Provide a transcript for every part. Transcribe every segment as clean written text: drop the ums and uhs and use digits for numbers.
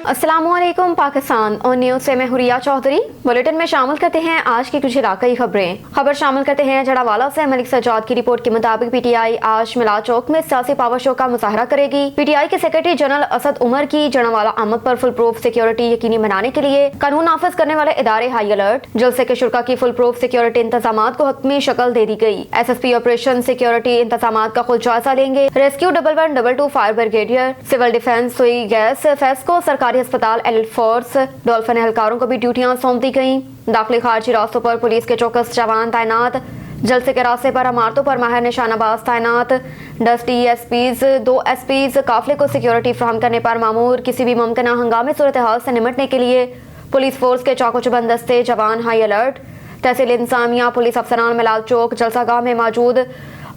अस्सलामुअलैकुम पाकिस्तान और न्यूज़ से मैं हुरिया चौधरी। बुलेटिन में शामिल करते हैं आज की कुछ इलाकाई खबरें। खबर शामिल करते हैं जड़ावाला से। मलिक सज्जाद की रिपोर्ट के मुताबिक पीटीआई आज मिलाद चौक में सियासी पावर शो का मुजाहरा करेगी। पीटीआई के सेक्रेटरी जनरल असद उमर की जड़ावाला आमद पर फुल प्रूफ सिक्योरिटी यकीनी बनाने के लिए कानून नाफिज करने वाले इदारे हाई अलर्ट। जलसे के शुरा की फुल प्रूफ सिक्योरिटी इंतजाम को हतमी शक्ल दे दी गई। SSP ऑपरेशन सिक्योरिटी इंतजाम का खुद जायजा लेंगे। Rescue 1112 fire brigadier, civil defence, Sui gas, FESCO, सरकारी अस्पताल, एलिट फोर्स, डॉल्फिन एहलकारों को भी ड्यूटियां सौंप दी गई। दाखिली खारजी रास्तों पर पुलिस के चौकस जवान तैनात। जलसे के रास्ते पर इमारतों पर माहिर निशानाबाज तैनात। 10 DSPs, 2 SPs काफिले को सिक्योरिटी फराहम करने पर मामूर। किसी भी मुमकिन हंगामी सूरत हाल से निमटने के लिए पुलिस फोर्स के चाको चुबंद दस्ते जवान हाई अलर्ट। तहसील इंतजामिया, पुलिस अफसरान मिलाद चौक जलसागाह में मौजूद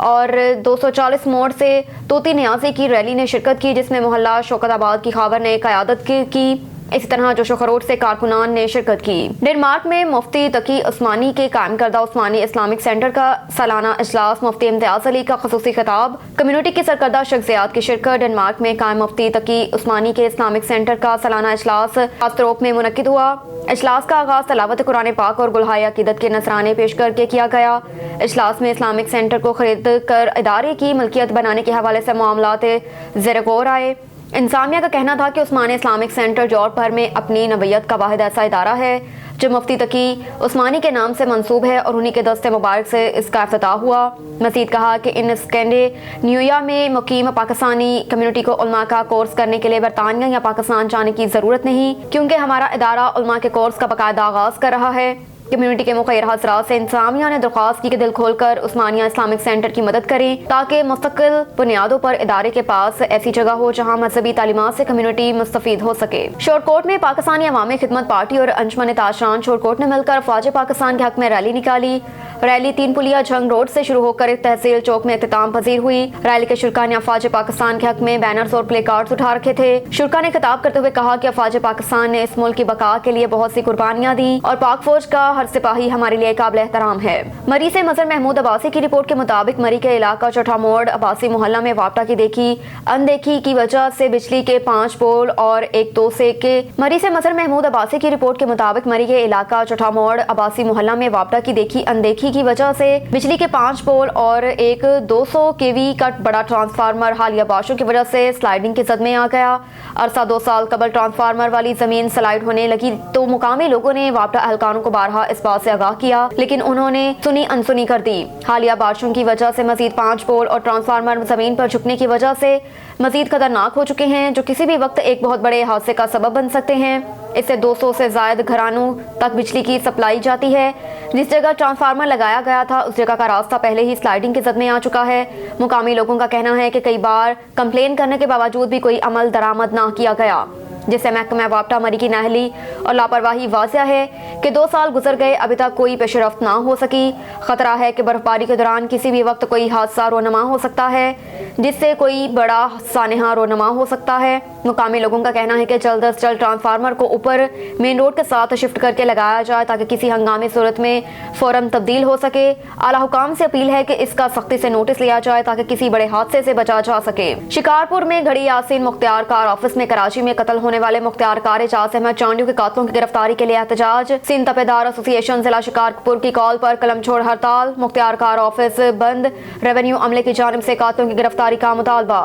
और 240 मोड़ से तोती न्याजी की रैली ने शिरकत की, जिसमें मोहल्ला शौकताबाद की खबर ने क़यादत की। इसी तरह जोशो खरोट से कारकुनान ने शिरकत की। डेनमार्क में मुफ्ती तकी उस्मानी के कायम करदा उस्मानी इस्लामिक सेंटर का सालाना इजलास, मुफ्ती इम्तियाज अली का खसूसी खिताब, कम्युनिटी की सरकर्दा शख्सियात की शिरकत। डेनमार्क में कायम मुफ्ती तकी उस्मानी के इस्लामिक सेंटर का सालाना इजलास आस्त्रोप में मुनक्किद हुआ। इजलास का आगाज तलावत कुरान पाक और गुलहाय अकीदत के नजराने पेश करके किया गया। इजलास में इस्लामिक सेंटर को खरीद कर इदारे की मलकियत बनाने के हवाले से मामलात ज़ेर गौर आए। इंतजामिया का कहना था कि उस्मानी इस्लामिक सेंटर यूरोप भर में अपनी नवीयत का वाहिद ऐसा इदारा है जो मुफ्ती तकी उस्मानी के नाम से मंसूब है और उन्हीं के दस्ते मुबारक से इसका इफ्तिताह हुआ। मज़ीद कहा कि इन स्कैंडिनेविया में मुकीम पाकिस्तानी कम्युनिटी को उलमा का कोर्स करने के लिए बरतानिया या पाकिस्तान जाने की ज़रूरत नहीं, क्योंकि हमारा इदारा उलमा के कोर्स का बाकायदा आगाज़ कर रहा है। कम्युनिटी के मुखिर हजरात से इंतजामिया ने दरख्वास्त की कि दिल खोलकर उस्मानिया इस्लामिक सेंटर की मदद करें ताकि मुस्तकिल बुनियादों पर इदारे के पास ऐसी जगह हो जहां मजहबी तालीमात से कम्युनिटी मुस्तफीद हो सके। शोरकोट में पाकिस्तानी अवामी खिदमत पार्टी और अंजुमन ताशरान शोरकोट ने मिलकर अफवाज पाकिस्तान के हक में रैली निकाली। रैली 3 पुलिया जंग रोड से शुरू होकर तहसील चौक में इख्तिताम पजीर हुई। रैली के शुरा ने अफवाज पाकिस्तान के हक में बैनर्स और प्ले कार्ड्स उठा रखे थे। शुरा ने खिताब करते हुए कहा कि अफवाज पाकिस्तान ने इस मुल्क की बका के लिए बहुत सी कुर्बानियां दी और पाक फौज का हर सिपाही हमारे लिए काबिल एहतराम है। मरी से मजर महमूद अब्बासी की रिपोर्ट के मुताबिक मरी के इलाका चौथा मोड़ अब्बासी मोहल्ला में वापटा की अनदेखी की वजह से बिजली के 5 पोल और एक 2 से के। मरी से मजर महमूद अब्बासी की रिपोर्ट के मुताबिक मरी के इलाका चौथा मोड़ अब्बासी मोहल्ला में वापटा की अनदेखी की वजह से बिजली के 5 पोल और एक 200 kV का बड़ा ट्रांसफार्मर हालिया बारिशों की वजह से स्लाइडिंग की जद में आ गया। अरसा 2 साल कबल ट्रांसफार्मर वाली जमीन स्लाइड होने लगी तो मुकामी लोगों ने वापटा एहलकारों को बारहा इस बात से आगाह किया, लेकिन उन्होंने सुनी अनसुनी कर दी। हालिया बारिशों की वजह से मजीद 5 पोल और ट्रांसफार्मर जमीन पर झुकने की वजह से मजीद खतरनाक हो चुके हैं, जो किसी भी वक्त एक बहुत बड़े हादसे का सबब बन सकते हैं। इससे 200 से ज्यादा घरानों तक बिजली की सप्लाई जाती है। जिस जगह ट्रांसफार्मर लगाया गया था उस जगह का रास्ता पहले ही स्लाइडिंग की जद में आ चुका है। मुकामी लोगों का कहना है कि कई बार कंप्लेन करने के बावजूद भी कोई अमल दरामद ना किया गया, जिससे महकमा वापटा मरी की नाअहली और लापरवाही वाज़िया है कि 2 साल गुजर गए, अभी तक कोई पेशरफ्त ना हो सकी। खतरा है कि बर्फबारी के दौरान किसी भी वक्त कोई हादसा रोनमा हो सकता है, जिससे कोई बड़ा सानहा रोनमा हो सकता है। मुकामी लोगों का कहना है कि जल्द अज जल्द ट्रांसफार्मर को ऊपर मेन रोड के साथ शिफ्ट करके लगाया जाए ताकि किसी हंगामी सूरत में फौरन तब्दील हो सके। आला हुकाम से अपील है कि इसका सख्ती से नोटिस लिया जाए ताकि किसी बड़े हादसे से बचा जा सके। शिकारपुर में घड़ी यासीन मुख्तियार कार ऑफिस में कराची में कत्ल होने वाले मुख्तियार कार एजाज अहमद चांडियों के कातलों की गिरफ्तारी के लिए एहतजाज। सिंध तपेदार एसोसिएशन जिला शिकारपुर की कॉल पर कलम छोड़ हड़ताल। मुख्तियार कार ऑफिस बंद, रेवेन्यू अमले की जानिब से कातलों की गिरफ्तारी का मुतालबा।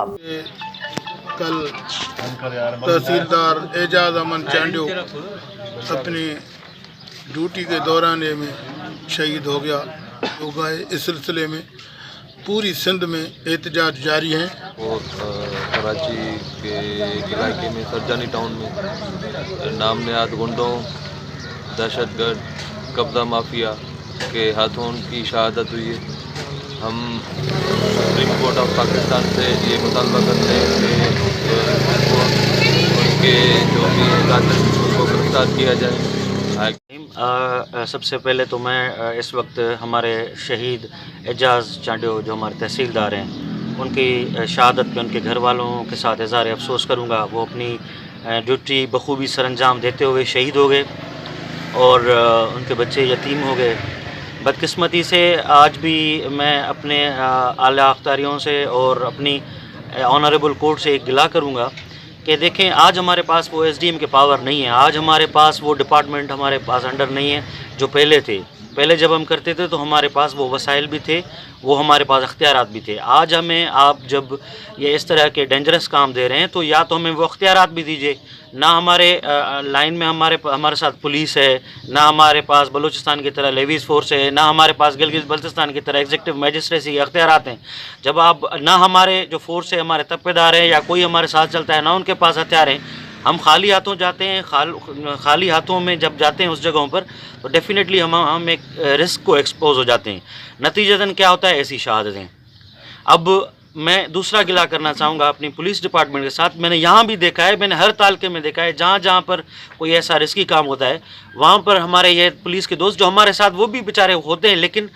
कल तहसीलदार एजाज अहमद चांडियो अपनी ड्यूटी के दौरान में शहीद हो गया। इस सिलसिले में पूरी सिंध में एहतजाज जारी है। और कराची के इलाके में सरजानी टाउन में नामनियाद गुंडों, दहशतगर्द, कब्जा माफिया के हाथों उनकी शहादत हुई है। हम सुप्रीम कोर्ट ऑफ पाकिस्तान से ये मुतालबा करते हैं कि उनके जो भी कातिल उनको गिरफ्तार किया जाए। सबसे पहले तो मैं इस वक्त हमारे शहीद एजाज चांडियो जो हमारे तहसीलदार हैं उनकी शहादत पे उनके घर वालों के साथ इज़हार अफसोस करूँगा। वो अपनी ड्यूटी बखूबी सरअंजाम देते हुए शहीद हो गए और उनके बच्चे यतीम हो गए। बदकिस्मती से आज भी मैं अपने आला अख्तारियों से और अपनी ऑनरेबल कोर्ट से एक गिला करूँगा کہ دیکھیں آج ہمارے پاس وہ ایس ڈی ایم کے پاور نہیں ہے, آج ہمارے پاس وہ ڈپارٹمنٹ ہمارے پاس انڈر نہیں ہے جو پہلے تھے. پہلے جب ہم کرتے تھے تو ہمارے پاس وہ وسائل بھی تھے, وہ ہمارے پاس اختیارات بھی تھے. آج ہمیں آپ جب یہ اس طرح کے ڈینجرس کام دے رہے ہیں تو یا تو ہمیں وہ اختیارات بھی دیجیے. نہ ہمارے لائن میں ہمارے ساتھ پولیس ہے, نہ ہمارے پاس بلوچستان کی طرح لیویز فورس ہے, نہ ہمارے پاس گلگت بلتستان کی طرح ایگزیکٹو میجسٹریسی کے اختیارات ہیں. جب آپ نہ ہمارے جو فورس ہے, ہمارے تپیدار ہیں یا کوئی ہمارے ساتھ چلتا ہے, نہ ان کے پاس ہتھیار ہیں, ہم خالی ہاتھوں جاتے ہیں. خالی ہاتھوں میں جب جاتے ہیں اس جگہوں پر تو ڈیفینیٹلی ہم ایک رسک کو ایکسپوز ہو جاتے ہیں. نتیجتاً کیا ہوتا ہے, ایسی شہادتیں. اب میں دوسرا گلہ کرنا چاہوں گا اپنی پولیس ڈپارٹمنٹ کے ساتھ. میں نے یہاں بھی دیکھا ہے, میں نے ہر تعلقے میں دیکھا ہے, جہاں جہاں پر کوئی ایسا رسکی کام ہوتا ہے وہاں پر ہمارے یہ پولیس کے دوست جو ہمارے ساتھ وہ بھی بیچارے ہوتے ہیں, لیکن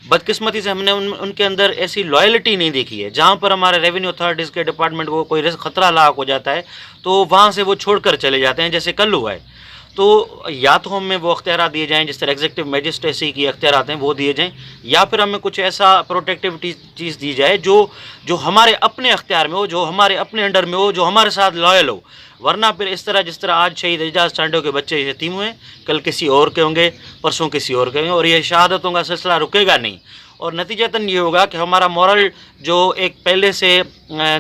بدقسمتی سے ہم نے ان کے اندر ایسی لائلٹی نہیں دیکھی ہے. جہاں پر ہمارے ریونیو اتھارٹیز کے ڈپارٹمنٹ کو کوئی خطرہ لاحق ہو جاتا ہے تو وہاں سے وہ چھوڑ کر چلے جاتے ہیں, جیسے کل ہوا ہے. تو یا تو ہمیں وہ اختیارات دیے جائیں جس طرح ایگزیکٹو میجسٹریسی کی اختیارات ہیں وہ دیے جائیں, یا پھر ہمیں کچھ ایسا پروٹیکٹیو چیز دی جائے جو ہمارے اپنے اختیار میں ہو, جو ہمارے اپنے انڈر میں ہو, جو ہمارے ساتھ لائل ہو. ورنہ پھر اس طرح جس طرح آج شہید اعجاز چانڈیو کے بچے یتیم ہوئے, کل کسی اور کے ہوں گے, پرسوں کسی اور کے ہوں گے, اور یہ شہادتوں کا سلسلہ رکے گا نہیں. اور نتیجتاً یہ ہوگا کہ ہمارا مورل جو ایک پہلے سے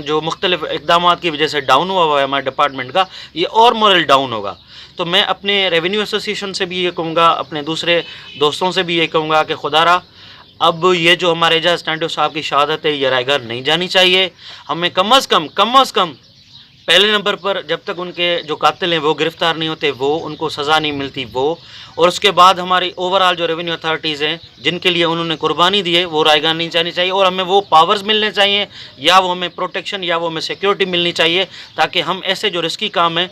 جو مختلف اقدامات کی وجہ سے ڈاؤن ہوا ہے ہمارے ڈپارٹمنٹ کا, یہ اور مورل ڈاؤن ہوگا. تو میں اپنے ریونیو ایسوسیشن سے بھی یہ کہوں گا, اپنے دوسرے دوستوں سے بھی یہ کہوں گا کہ خدا را اب یہ جو ہمارے اعجاز چانڈیو صاحب کی شہادت ہے یہ رائے گاہ نہیں جانی چاہیے. ہمیں کم از کم پہلے نمبر پر جب تک ان کے جو قاتل ہیں وہ گرفتار نہیں ہوتے, وہ ان کو سزا نہیں ملتی, وہ, اور اس کے بعد ہماری اوور آل جو ریونیو اتھارٹیز ہیں جن کے لیے انہوں نے قربانی دی ہے وہ رائے گاہ نہیں جانی چاہیے. اور ہمیں وہ پاورز ملنے چاہیے, یا وہ ہمیں پروٹیکشن یا وہ ہمیں سیکیورٹی ملنی چاہیے, تاکہ ہم ایسے جو رسکی کام ہیں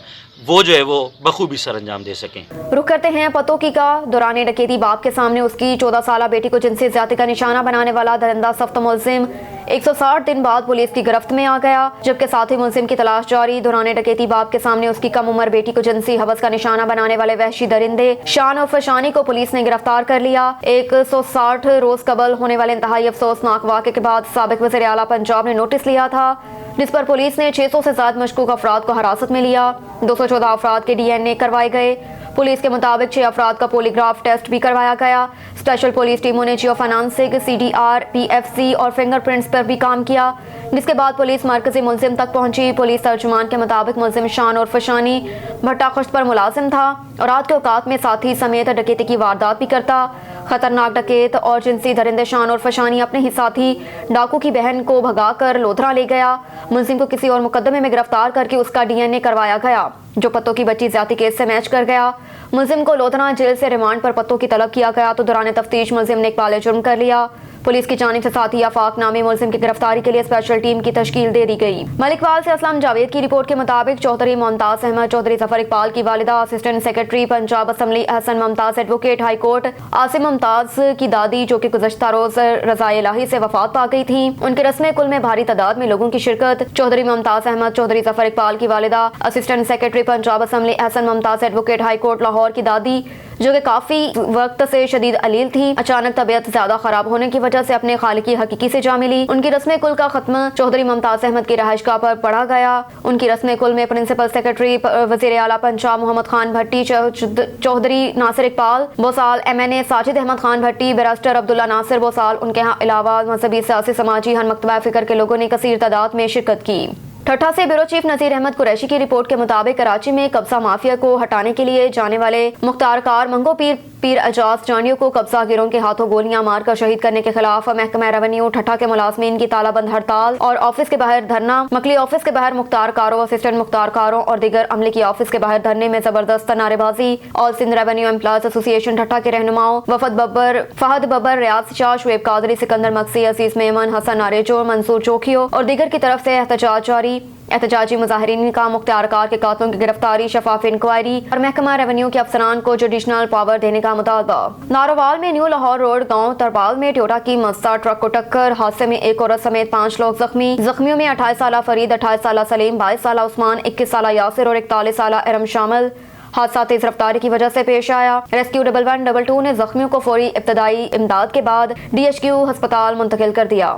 وہ جو ہے وہ بخوبی سر انجام دے سکیں. رخ کرتے ہیں پتوکی کا. دوران ڈکیتی باپ کے سامنے اس کی 14 سالہ بیٹی کو جنسی زیادتی کا نشانہ بنانے والا درندہ صفت ملزم 160 دن بعد پولیس کی گرفت میں آ گیا, جبکہ ساتھی ملزم کی تلاش جاری. دوران ڈکیتی باپ کے سامنے اس کی کم عمر بیٹی کو جنسی ہوس کا نشانہ بنانے والے وحشی درندے شان اور فشانی کو پولیس نے گرفتار کر لیا. 160 روز قبل ہونے والے انتہائی افسوسناک واقعے کے بعد سابق وزیر اعلیٰ پنجاب نے نوٹس لیا تھا, جس پر پولیس نے 600 سے زائد مشکوک افراد کو حراست میں لیا. 214 افراد کے DNA کروائے گئے. پولیس کے مطابق 6 افراد کا پولیگراف ٹیسٹ بھی کروایا گیا. اسپیشل پولیس ٹیموں نے جیو فنانسنگ, CDR, PFC اور فنگر پرنٹس پر بھی کام کیا, جس کے بعد پولیس مرکزی ملزم تک پہنچی. پولیس ترجمان کے مطابق ملزم شان اور فشانی بھٹا خشت پر ملازم تھا اور رات کے اوقات میں ساتھی سمیت ڈکیتی کی واردات بھی کرتا. خطرناک ڈکیت اور جنسی درندے شان اور فشانی اپنے ہی ساتھی ڈاکو کی بہن کو بھگا کر لودھرا لے گیا. ملزم کو کسی اور مقدمے میں گرفتار کر کے اس کا DNA کروایا گیا جو پتوں کی بچی زیادتی کیس سے میچ کر گیا. ملزم کو لودھرا جیل سے ریمانڈ پر پتوں کی طلب کیا گیا تو دوران تفتیش ملزم نے اقبال جرم کر لیا. پولیس کی جانب سے ساتھی آفاق نامی ملزم کی گرفتاری کے لیے اسپیشل ٹیم کی تشکیل دے دی گئی. ملک وال سے اسلم جاوید کی رپورٹ کے مطابق چودھری ممتاز احمد چودھری ظفر اقبال کی والدہ اسسٹنٹ سیکرٹری پنجاب اسمبلی احسن ممتاز ایڈوکیٹ ہائی کورٹ عاصم ممتاز کی دادی جو کہ گزشتہ روز رضائے الہی سے وفات پا گئی تھیں, ان کے رسم کل میں بھاری تعداد میں لوگوں کی شرکت. چودھری ممتاز احمد چودھری ظفر اقبال کی والدہ اسسٹنٹ سیکرٹری پنجاب اسمبلی احسن ممتاز ایڈوکیٹ ہائی کورٹ لاہور کی دادی جو کہ کافی وقت سے شدید علیل تھی, اچانک طبیعت زیادہ خراب ہونے کی وجہ سے اپنے خالقی حقیقی سے جا ملی. ان کی رسم کل کا ختم چودھری ممتاز احمد کی رہائش گاہ پر پڑھا گیا. ان کی رسم کل میں پرنسپل سیکرٹری وزیر اعلیٰ پنجاب محمد خان بھٹی, چودھری ناصر اقبال بوسال, MNA ساجد احمد خان بھٹی, بیرسٹر عبداللہ ناصر بوسال, ان کے علاوہ مذہبی, سیاسی, سماجی ہر مکتبہ فکر کے لوگوں نے کثیر تعداد میں شرکت کی. ٹھٹھا سے بیورو چیف نذیر احمد قریشی کی رپورٹ کے مطابق کراچی میں قبضہ مافیا کو ہٹانے کے لیے جانے والے مختار کار منگو پیر اعجاز چانڈیو کو قبضہ گیروں کے ہاتھوں گولیاں مار کر شہید کرنے کے خلاف محکمہ ریونیو ٹھٹھا کے ملازمین کی تالہ بند ہڑتال اور آفس کے باہر دھرنا. مکلی آفس کے باہر مختار کاروں, اسسٹنٹ مختار کاروں اور دیگر عملے کی آفس کے باہر دھرنے میں زبردست نعرے بازی. آل سندھ ریونیو امپلائیز ایسوسی ایشن ٹھٹھا کے رہنماؤں فہد ببر, ریاض شاہ, شعیب قادری, سکندر مقصی, عزیز میمن, حسن ناریچور, منصور چوکھیو اور دیگر کی طرف سے احتجاج جاری. احتجاجی مظاہرین کا مختار کار کے قاتلوں کی گرفتاری, شفاف انکوائری اور محکمہ ریونیو کے افسران کو جوڈیشنل پاور دینے کا مطالبہ. ناروال میں نیو لاہور روڈ گاؤں تربال میں ٹویوٹا کی مزدا ٹرک کو ٹکر, حادثے میں ایک عورت سمیت 5 لوگ زخمی. زخمیوں میں 28 سالہ فرید, 28 سالہ سلیم, 22 سالہ عثمان, 21 سالہ یاسر اور 41 سالہ ارم شامل. حادثہ تیز رفتاری کی وجہ سے پیش آیا. ریسکیو 1122 نے زخمیوں کو فوری ابتدائی امداد کے بعد DHQ ہسپتال منتقل کر دیا.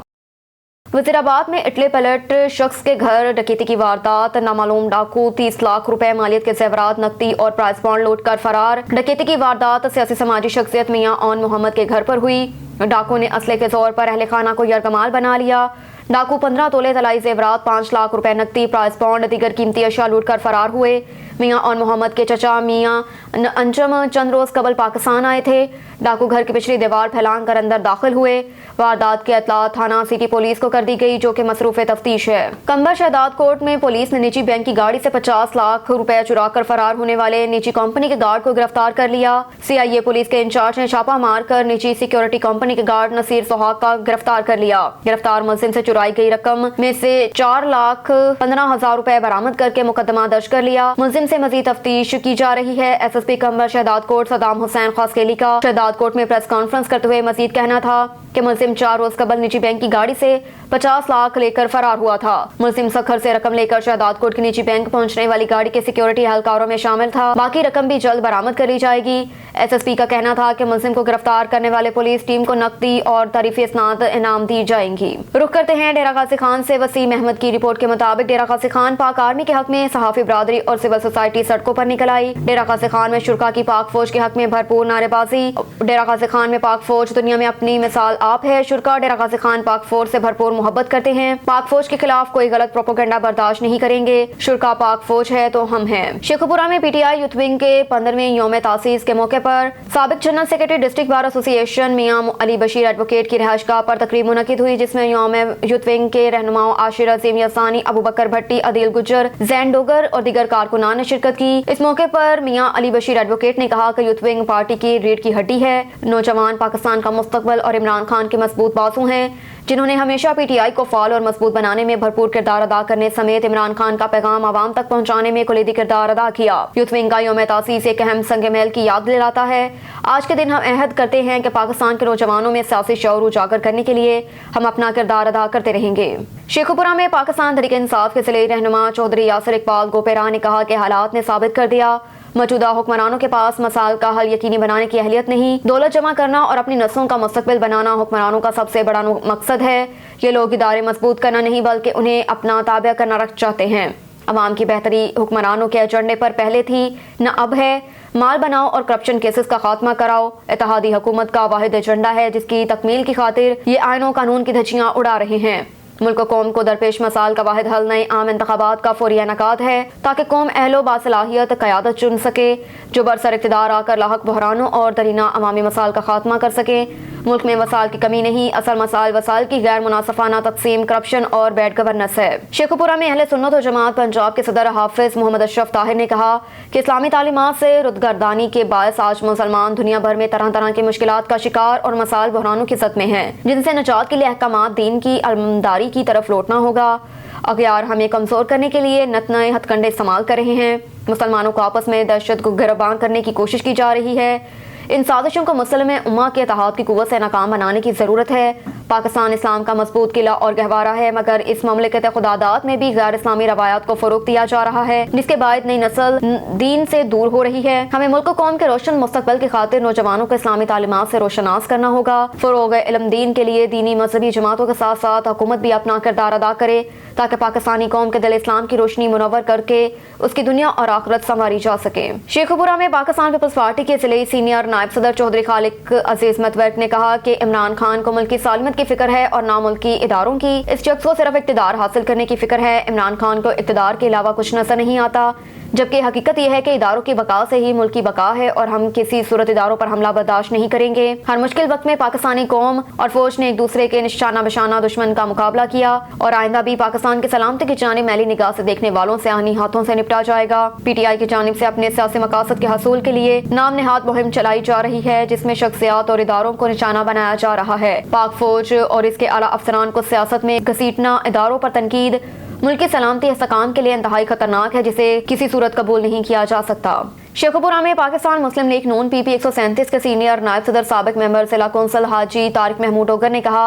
वजीराबाद में इटले पलट शख्स के घर डकैती की वारदात। नामालूम डाकू 30 लाख रुपए मालियत के जेवरात, नकदी और प्राइस बॉन्ड लूट कर फरार। डकैती की वारदात सियासी समाजी शख्सियत मियां ऑन मोहम्मद के घर पर हुई। डाकू ने असले के जोर पर अहले खाना को यरगमाल बना लिया। डाकू 15 तोले तलाई जेवरात, 5 लाख रुपए नकदी, प्राइस बॉन्ड, दीगर कीमती अशिया लूट कर फरार हुए। मियां ऑन मोहम्मद के चचा मियां अंजम चंद रोज कबल पाकिस्तान आए थे। डाकू घर की पिछली दीवार फैलान कर अंदर दाखिल हुए। वारदात की इत्तला थाना सिटी पुलिस को कर दी गई, जो कि मसरूफ तफ्तीश है। कंबर शहदाद कोर्ट में पुलिस ने निजी बैंक की गाड़ी से 50 लाख रुपए चुरा कर फरार होने वाले निजी कंपनी के गार्ड को गिरफ्तार कर लिया। CIA पुलिस के इंचार्ज ने छापा मारकर निजी सिक्योरिटी कंपनी के गार्ड नसीर सुहाग का गिरफ्तार कर लिया। गिरफ्तार मुलजिम से चुराई गई रकम में से 4,15,000 रुपए बरामद करके मुकदमा दर्ज कर लिया। मुलजिम से मजीद तफ्तीश की जा रही है। SSP कंबर शहदाद कोर्ट सदाम हुसैन खासकेली का शहदाद कोर्ट में प्रेस कॉन्फ्रेंस करते हुए मजीद कहना था कि मुलजिम 4 रोज कबल निजी बैंक की गाड़ी से 50 लाख लेकर फरार हुआ था। मुलजिम सखर से रकम लेकर शहदाद कोर्ट की निजी बैंक पहुंचने वाली गाड़ी के सिक्योरिटी एहलकारों में शामिल था। बाकी रकम भी जल्द बरामद कर ली जाएगी। SSP का कहना था कि मुलजिम को गिरफ्तार करने वाले पुलिस टीम को नकदी और तारीफी इसनाद इनाम दी जाएंगी। रुख करते हैं डेरा गाजी खान से। वसीम अहमद की रिपोर्ट के मुताबिक डेरा गाजी खान पाक आर्मी के हक में सहाफी बरादरी और सिविल सोसाइटी सड़कों पर निकल आई। डेरा गाजी खान में शुरा की पाक फौज के हक में भरपूर नारेबाजी। डेरा गाजी खान में पाक फौज दुनिया में अपनी मिसाल आप है। शुरा डेरा गाजी खान पाक फौज से भरपूर मोहब्बत करते हैं। पाक फौज के खिलाफ कोई गलत प्रोपेगेंडा बर्दाश्त नहीं करेंगे। शुरा पाक फौज है तो हम हैं। शेखुपुरा में PTI यूथ विंग के 15वें यौम तासीस के मौके पर साबिक general secretary district bar association Mian Ali Bashir advocate की रिहाइशगाह पर तकरीब मुनक्किद हुई, जिसमें यौम यूथ विंग के रहनुमाओं आशिर अजीम यासानी, अबू बकर भट्टी, अदील गुज्जर, जैन डोगर और दीगर कारकुनान ने शिरकत की। इस मौके पर मियां अली बशीर एडवोकेट ने कहा कि यूथ विंग पार्टी की रीढ़ की हड्डी है। नौजवान पाकिस्तान का मुस्तकबल और इमरान खान के मजबूत बाजू हैं, जिन्होंने हमेशा PTI को फाल और मजबूत बनाने में भरपूर किरदार अदा करने समेत इमरान खान का पैगाम आवाम तक पहुंचाने में कुलीदी किरदार अदा किया। यूथ विंग का यौम तासीस एक अहम संग मेल की याद दिलाता है। आज के दिन हम अहद करते हैं कि पाकिस्तान के नौजवानों में सियासी शऊर उजागर करने के लिए हम अपना किरदार अदा करते रहेंगे। शेखुपुरा में पाकिस्तान तहरीक इंसाफ के ज़िले रहनुमा चौधरी यासिर इकबाल गोपेरा ने कहा कि हालात ने साबित कर दिया मौजूदा हुक्मरानों के पास मसाइल का हल यकीनी बनाने की अहलियत नहीं। दौलत जमा करना और अपनी नस्लों का मुस्तकबिल बनाना हुक्मरानों का सबसे बड़ा मकसद है। ये लोग इदारे मजबूत करना नहीं बल्कि उन्हें अपना ताबा करना चाहते हैं। अवाम की बेहतरी हुक्मरानों के एजेंडे पर पहले थी, न अब है। माल बनाओ और करप्शन केसेस का खात्मा कराओ इत्तेहादी हुकूमत का वाहिद एजेंडा है, जिसकी तकमील की खातिर ये आईन और कानून की धज्जियां उड़ा रहे हैं। मुल्क कौम को दरपेश मसाइल का वाहिद हल नए आम इंतखाबात का फौरी इनेकाद है, ताकि कौम अहलो बासलाहियत क़यादत चुन सके, जो बरसर इक़्तिदार आकर लाहक बहरानों और दरीना अवामी मसाइल का खात्मा कर सके। मुल्क में वसाइल की कमी नहीं, असल मसाइल वसाइल की गैर मुनासिफाना तकसीम, करप्शन और बैड गवर्नेंस है। शेखुपुरा में अहले सुन्नत व जमात पंजाब के सदर हाफिज मोहम्मद अशरफ ताहिर ने कहा कि इस्लामी तालीमात से रुदगर्दानी के बायस आज मुसलमान दुनिया भर में तरह तरह की मुश्किलात का शिकार और मसाइल बहरानों की ज़द में हैं, जिनसे निजात के लिए अहकामात दीन की अलमदारी की तरफ लौटना होगा। अगयार हमें कमजोर करने के लिए नत नए हथकंडे इस्तेमाल कर रहे हैं। मुसलमानों को आपस में दहशत को गिरबान करने की कोशिश की जा रही है। इन साजिशों को मुस्लिम उम्मा के इत्तेहाद की कुव्वत से नाकाम बनाने की ज़रूरत है। पाकिस्तान इस्लाम का मजबूत किला और गहवारा है, मगर इस ममलिकत खुदादात में भी गैर इस्लामी रवायात को फ़रोग़ दिया जा रहा है, जिसके बाद नई नस्ल दीन से दूर हो रही है। हमें मुल्क कौम के रोशन मुस्तकबल की खातिर नौजवानों को इस्लामी तालीमात से रोशनास करना होगा। फ़रोग़ इल्म दीन के लिए दीनी मजहबी जमातों के साथ साथ हुकूमत भी अपना किरदार अदा करे, ताकि पाकिस्तानी कौम के दिल इस्लाम की रोशनी मुनव्वर करके उसकी दुनिया और आखिरत संवारी जा सके। शेखुपुरा में पाकिस्तान पीपल्स पार्टी के ज़िले सीनियर नायब सदर चौधरी खालिक अजीज मतवर्क ने कहा कि इमरान खान को मुल्क की सालमत की फिक्र है और ना मुल्की इदारों की। इस शख्स को सिर्फ इक़्तिदार हासिल करने की फिक्र है। इमरान खान को इक़्तिदार के अलावा कुछ नजर नहीं आता, जबकि हकीकत यह है कि इदारों की बका से ही मुल्क की बका है और हम किसी सूरत इदारों पर हमला बर्दाश्त नहीं करेंगे। हर मुश्किल वक्त में पाकिस्तानी कौम और फौज ने एक दूसरे के निशाना बशाना दुश्मन का मुकाबला किया और आइंदा भी पाकिस्तान की सलामती की जानिब मैली निगाह से देखने वालों से आनी हाथों से निपटा जाएगा। PTI की जानिब से अपने सियासी मकासद के हसूल के लिए नाम नेहाद मुहिम चलाई जा रही है, जिसमें शख्सियात और इदारों को निशाना बनाया जा रहा है। पाक फौज और इसके आला अफसरान को सियासत में घसीटना, इदारों पर तनकीद मुल्क की सलामती इस्तेकाम के लिए इंतहाई खतरनाक है, जिसे किसी सूरत कबूल नहीं किया जा सकता। शेखुपुरा में पाकिस्तान मुस्लिम लीग नून PP 137 के सीनियर नायब सदर साबिक मेंबर जिला कौंसिल हाजी तारिक महमूद ओगर ने कहा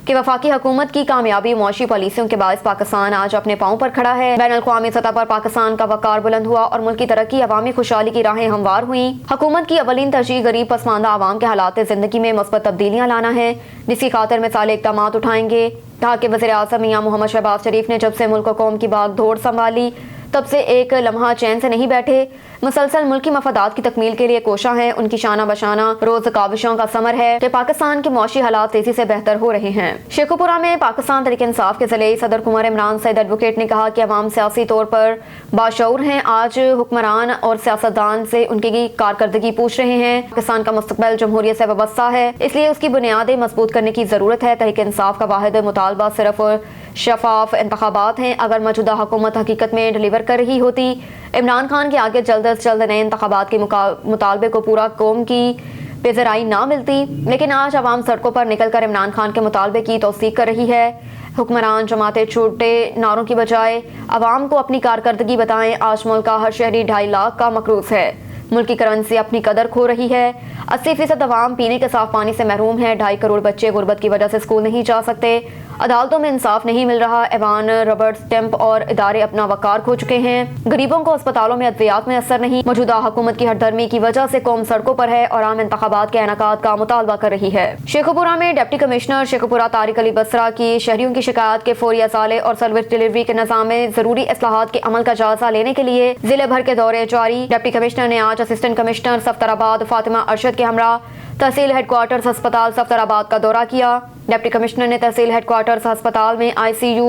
कि वफाकी हुकूमत की कामयाबी मुआशी पॉलिसियों के बायस पाकिस्तान आज अपने पांव पर खड़ा है। बैन अल-अक़वामी सतह पर पाकिस्तान का वक़ार बुलंद हुआ और मुल्क की तरक्की अवामी खुशहाली की राहें हमवार हुई। हुकूमत की अवलीन तरजीह गरीब पसमानदा आवाम के हालात ज़िंदगी में मुस्बत तब्दीलियाँ लाना है, जिसकी खातिर मिसाल इक़दामात उठाएंगे। कहा कि वज़ीर आज़म मियां मोहम्मद शहबाज शरीफ ने जब से मुल्क कौम की बागडोर संभाली तब से एक लम्हा चैन से नहीं बैठे, मुसलसल मुल्की मफादात की तकमील के लिए कोशा हैं। उनकी शाना बशाना रोज काविशों का समर है कि पाकिस्तान के मुआशी हालात तेजी से बेहतर हो रहे हैं। शेखुपुरा में पाकिस्तान तहरीक इंसाफ के ज़िले सदर कुंवर इमरान सईद एडवोकेट ने कहा कि अवाम सियासी तौर पर बाशऊर हैं। आज हुक्मरान और सियासतदान से उनकी कारकर्दगी पूछ रहे हैं। पाकिस्तान का मुस्तकबिल जमहूरियत से वाबस्ता है, इसलिए उसकी बुनियादें मजबूत करने की ज़रूरत है। तहरीक इंसाफ का वाहिद मुतालबा सिर्फ शफाफ इंतखाबात हैं। अगर मौजूदा हुकूमत हकीकत में डिलीवर कर रही होती, इमरान खान के आगे जल्द अज जल्द नए इंतखाबात के मुतालबे को पूरा कौम की बेज़राई ना मिलती, लेकिन आज अवाम सड़कों पर निकल कर इमरान खान के मुतालबे की तौसीक कर रही है। हुक्मरान जमातें छोटे नारों की बजाय अवाम को अपनी कारकर्दगी बताएं। आज मुल्क का हर शहरी 2.5 लाख का मकरूज है। मुल्क की करेंसी अपनी कदर खो रही है। 80% अवाम पीने के साफ पानी से महरूम है। 2.5 करोड़ बच्चे गुर्बत की वजह से स्कूल नहीं जा सकते। अदालतों में इंसाफ नहीं मिल रहा। ऐवान रबर्ट स्टैंप और इदारे अपना वकार खो चुके हैं। गरीबों को अस्पतालों में अद्वियात में असर नहीं। मौजूदा हुकूमत की हरदर्मी की वजह से कौम सड़कों पर है और आम इंतखाबात के इनेकाद का मुतालबा कर रही है। शेखुपुरा में डिप्टी कमिश्नर शेखुपुरा तारिक अली बसरा की शहरियों की शिकायत के फौरी असाले और सर्विस डिलीवरी के निज़ाम में जरूरी इस्लाहात के अमल का जायजा लेने के लिए जिले भर के दौरे जारी। डिप्टी कमिश्नर ने आज असिस्टेंट कमिश्नर सफ्तराबाद फातिमा अरशद के हमरा तहसील हेडक्वार्टर्स अस्पताल सफ्तराबाद का दौरा किया। डिप्टी कमिश्नर ने तहसील हेडक्वार्टर्स अस्पताल में ICU,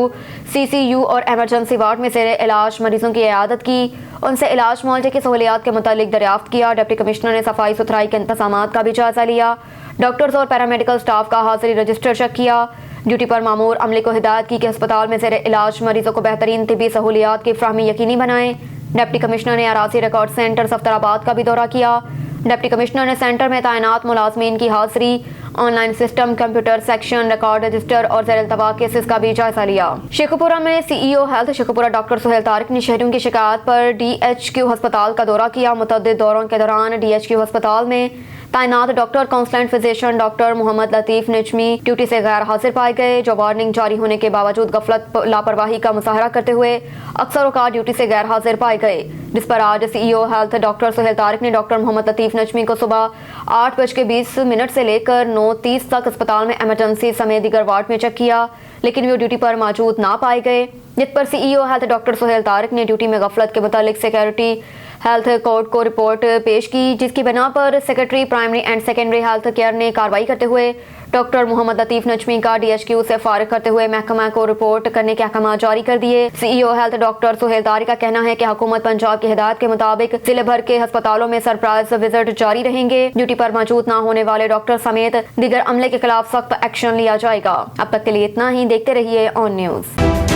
CCU और एमरजेंसी वार्ड में ज़ेरे इलाज मरीजों की इयादत की। उनसे इलाज मुआवजे की सहूलियात के मुतालिक दरियाफ्त किया। डिप्टी कमिश्नर ने सफाई सुथराई के इंतजामात का भी जायजा लिया। डॉक्टर्स और पैरामेडिकल स्टाफ का हाजिरी रजिस्टर चेक किया। ड्यूटी पर मामूर अमले को हिदायत की कि अस्पताल में ज़ेरे इलाज मरीजों को बेहतरीन तिबी सहूलियात की फ्राहमी यकीनी बनाएं। डिप्टी कमिश्नर ने अराजी रिकॉर्ड सेंटर सफ्तराबाद का भी दौरा किया। डिप्टी कमिश्नर ने सेंटर में तैनात मुलाजमीन की हाजिरी, online system, computer section, record register और ज़ेर इल्तवा केसेस का भी जायजा लिया। शेखुपुरा में CEO health Sheikhupura doctor Sohail Tariq ने शहरियों की शिकायत पर DHQ अस्पताल का दौरा किया। मुतअद्दिद दौरों के दौरान DHQ अस्पताल में तैनात डॉक्टर काउंसलेंट फिजिशियन डॉक्टर मोहम्मद लतीफ़ नजमी ड्यूटी से गैर हाजिर पाए गए, जो वार्निंग जारी होने के बावजूद गफलत लापरवाही का मुजाहरा करते हुए अक्सर औकात ड्यूटी से गैर हाजिर पाए गए, जिस पर आज CEO health doctor Sohail Tariq ने डॉक्टर मोहम्मद लतीफ़ नजमी को सुबह 8:20 से लेकर 9:30 तक अस्पताल में इमरजेंसी समेत दीगर वार्ड में चेक किया, लेकिन वो ड्यूटी पर मौजूद ना पाए गए, जिस पर CEO health doctor Sohail Tariq ने ड्यूटी में गफलत के मुतालिक सिक्योरिटी हेल्थ कोर्ट को रिपोर्ट पेश की, जिसकी बिना पर secretary primary and secondary health care ने कार्रवाई करते हुए डॉक्टर मोहम्मद लतीफ़ नजमी का DHQ से फारिग करते हुए महकमा को रिपोर्ट करने के अहकाम जारी कर दिए। CEO health doctor Sohail Tariq का कहना है कि हुकूमत पंजाब की हिदायत के मुताबिक जिले भर के अस्पतालों में सरप्राइज विजिट जारी रहेंगे। ड्यूटी पर मौजूद न होने वाले डॉक्टर समेत दीगर अमले के खिलाफ सख्त एक्शन लिया जाएगा। अब तक के लिए इतना ही। देखते रहिए ऑन न्यूज़।